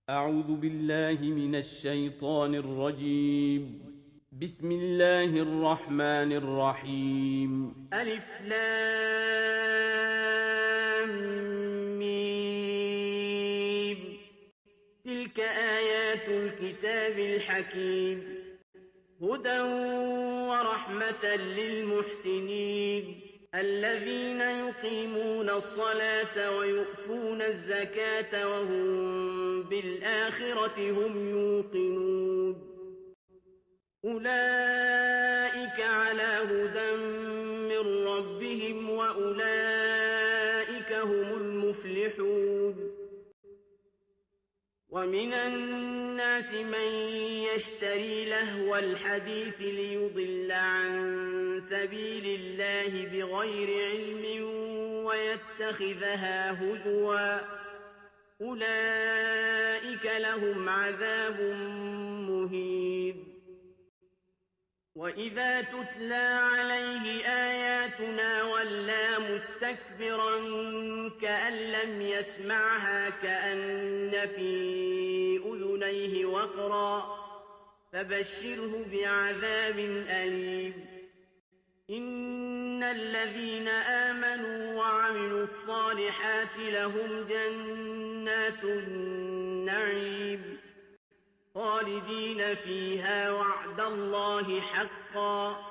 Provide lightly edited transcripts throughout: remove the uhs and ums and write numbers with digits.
أعوذ بالله من الشيطان الرجيم. بسم الله الرحمن الرحيم. ألف لام ميم. تلك آيات الكتاب الحكيم، هدى ورحمة للمحسنين الذين يقيمون الصلاة ويؤتون الزكاة وهم بالآخرة هم يوقنون. أولئك على هدى من ربهم وأولئك هم المفلحون. ومن الناس من يشتري لهو الحديث ليضل عن سبيل الله بغير علم ويتخذها هزوا، أولئك لهم عذاب مهين. وإذا تتلى عليه آياتنا ولى مستكبرا كأن لم يسمعها كأن في أذنيه وقرا، فبشره بعذاب أليم. إن الذين آمنوا وعملوا الصالحات لهم جنات النعيم خالدين فيها وعد الله حقا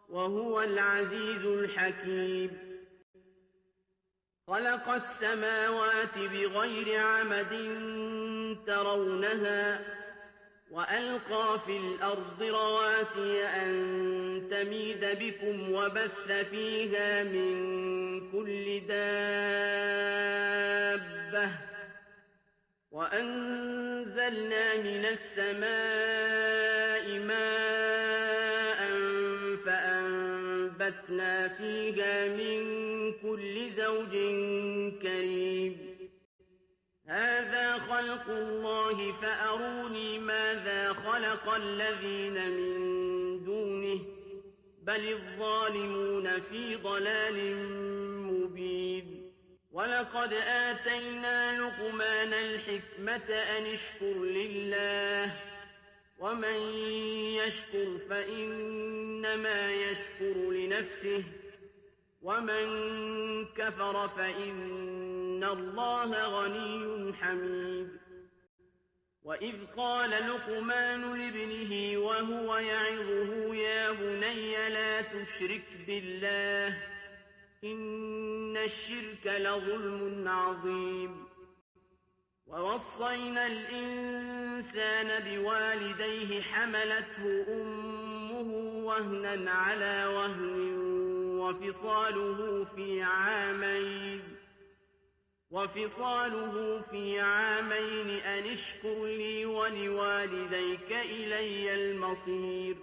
وهو العزيز الحكيم. خلق السماوات بغير عمد ترونها وألقى في الأرض رواسي أن تميد بكم وبث فيها من كل دابة وأنزلنا من السماء ماء فأنبتنا فيها من كل زوج كريم. هذا خلق الله فأروني ماذا خلق الذين من دونه بل الظالمون في ضلال مبين. ولقد آتينا لقمان الحكمة أن اشكر لله ومن يشكر فإنما يشكر لنفسه ومن كفر فإن الله غني حميد. وإذ قال لقمان لابنه وهو يعظه يا بني لا تشرك بالله إن الشرك لظلم عظيم. ووصينا الإنسان بوالديه حملته أمه وهنا على وهن وفصاله في عامين أن اشكر لي ولوالديك إلي المصير.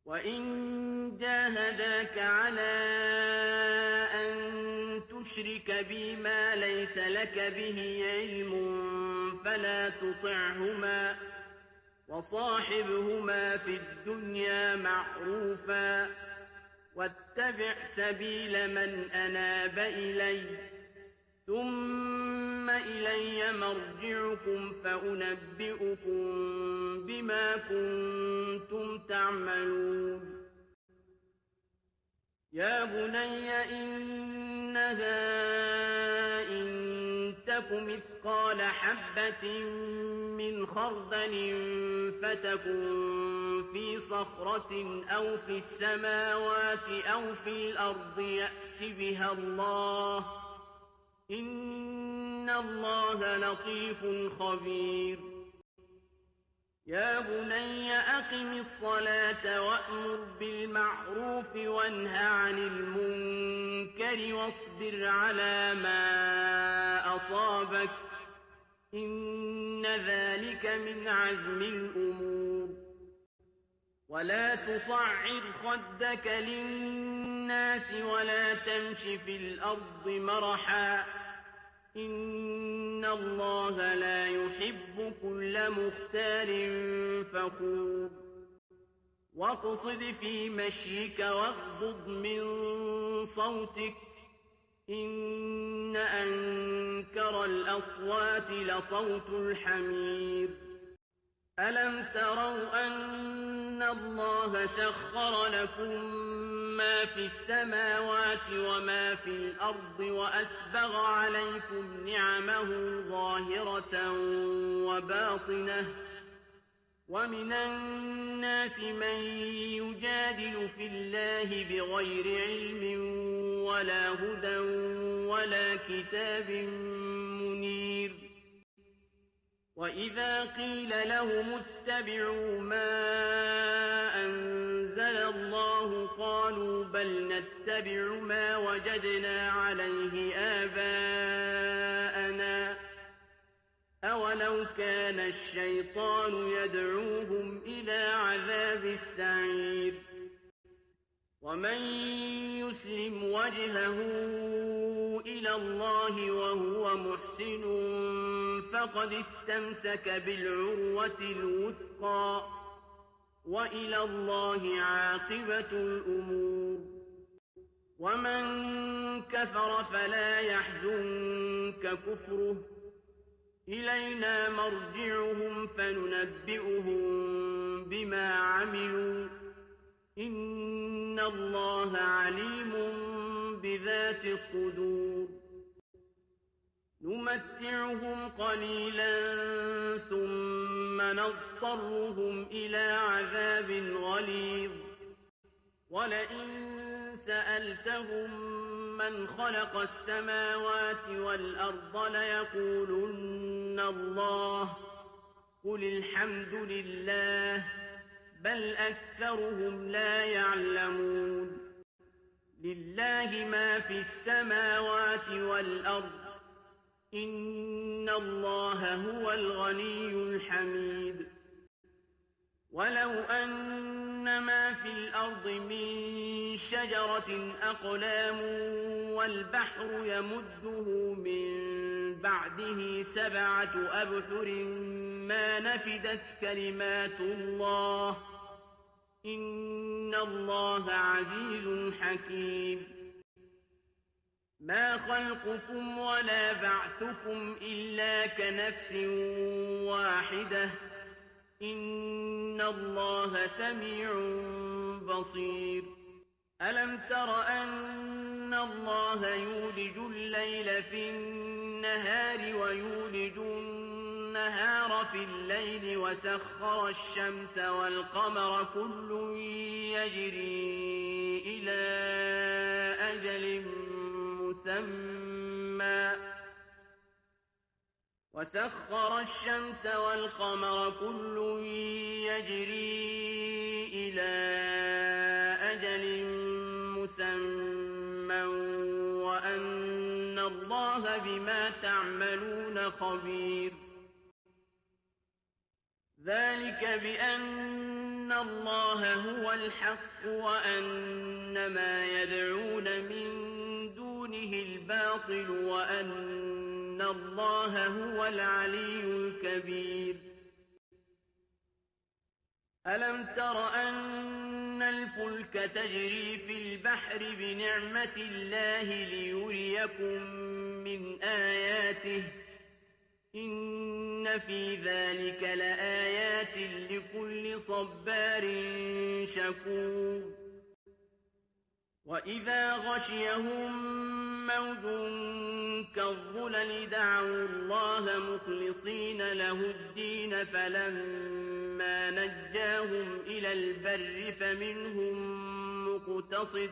وإن جاهداك على أن تشرك بي ما ليس لك به علم فلا تطعهما وصاحبهما في الدنيا معروفا واتبع سبيل من أناب إلي ثم إلي مرجعكم فأنبئكم بما كنتم تعملون. يا بني إنها إن تك مثقال حبة من خردل فتكن في صخرة أو في السماوات أو في الأرض يأت بها الله إن الله لطيف خبير. يا بني أقم الصلاة وأمر بالمعروف وانه عن المنكر واصبر على ما أصابك إن ذلك من عزم الأمور. ولا تصعر خدك للناس ولا تمش في الأرض مرحا إن الله لا يحب كل مختال فخور. واقصد في مشيك واغضض من صوتك إن أنكر أنكر الأصوات لصوت الحمير ألم تروا أن الله سخر لكم ما في السماوات وما في الأرض وأسبغ عليكم نعمه ظاهرة وباطنة ومن الناس من يجادل في الله بغير علم ولا هدى ولا كتاب منير وإذا قيل لهم اتبعوا ما أنزل الله قالوا بل نتبع ما وجدنا عليه آباءنا أولو كان الشيطان يدعوهم إلى عذاب السعير ومن يسلم وجهه إلى الله وهو محسن فقد استمسك بالعروة الوثقى وإلى الله عاقبة الأمور ومن كفر فلا يحزنك كفره إلينا مرجعهم فننبئهم بما عملوا إن الله عليم بذات الصدور نمتعهم قليلا ثم نضطرهم إلى عذاب غليظ ولئن سألتهم من خلق السماوات والأرض ليقولن الله قل الحمد لله بل أكثرهم لا يعلمون لله ما في السماوات والأرض إن الله هو الغني الحميد ولو أن ما في الأرض من شجرة أقلام والبحر يمده من بعده 7 أبحر ما نفدت كلمات الله إن الله عزيز حكيم ما خلقكم ولا بعثكم إلا كنفس واحدة إن الله سميع بصير ألم تر أن الله يولج الليل في النهار ويولج النهار في الليل وسخر الشمس والقمر كل يجري إلى أجل مسمى وسخر الشمس والقمر كل يجري إلى أجل مسمى وأن الله بما تعملون خبير ذلك بأن الله هو الحق وأن ما يدعون من دونه الباطل وأن الله هو العلي الكبير ألم تر أن الفلك تجري في البحر بنعمة الله ليريكم من آياته إن في ذلك لآيات لكل صبار شكور وإذا غشيهم موج كالظلل دعوا الله مخلصين له الدين فلما نجاهم إلى البر فمنهم مقتصد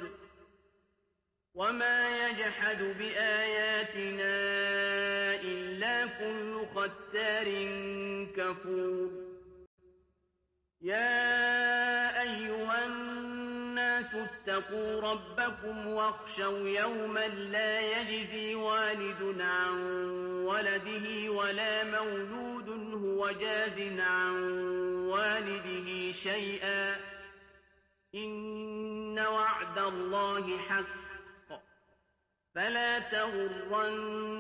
وما يجحد بآياتنا إلا كل ختار كفور يا أيها الناس اتقوا ربكم واخشوا يوما لا يجزي والد عن ولده ولا مولود هو جاز عن والده شيئا إن وعد الله حق فلا تغرنكم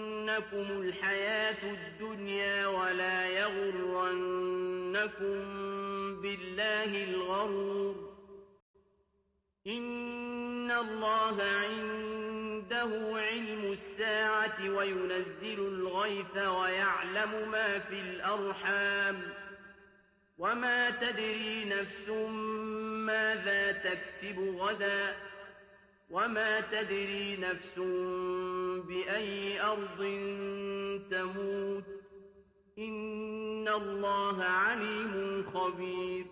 الحياة الدنيا ولا يغرنكم بالله الغرور إن الله عنده عنده علم الساعة وينزل الغيث ويعلم ما في الأرحام وما تدري نفس ماذا تكسب غدا وما تدري نفس بأي أرض تموت إن الله عليم خبير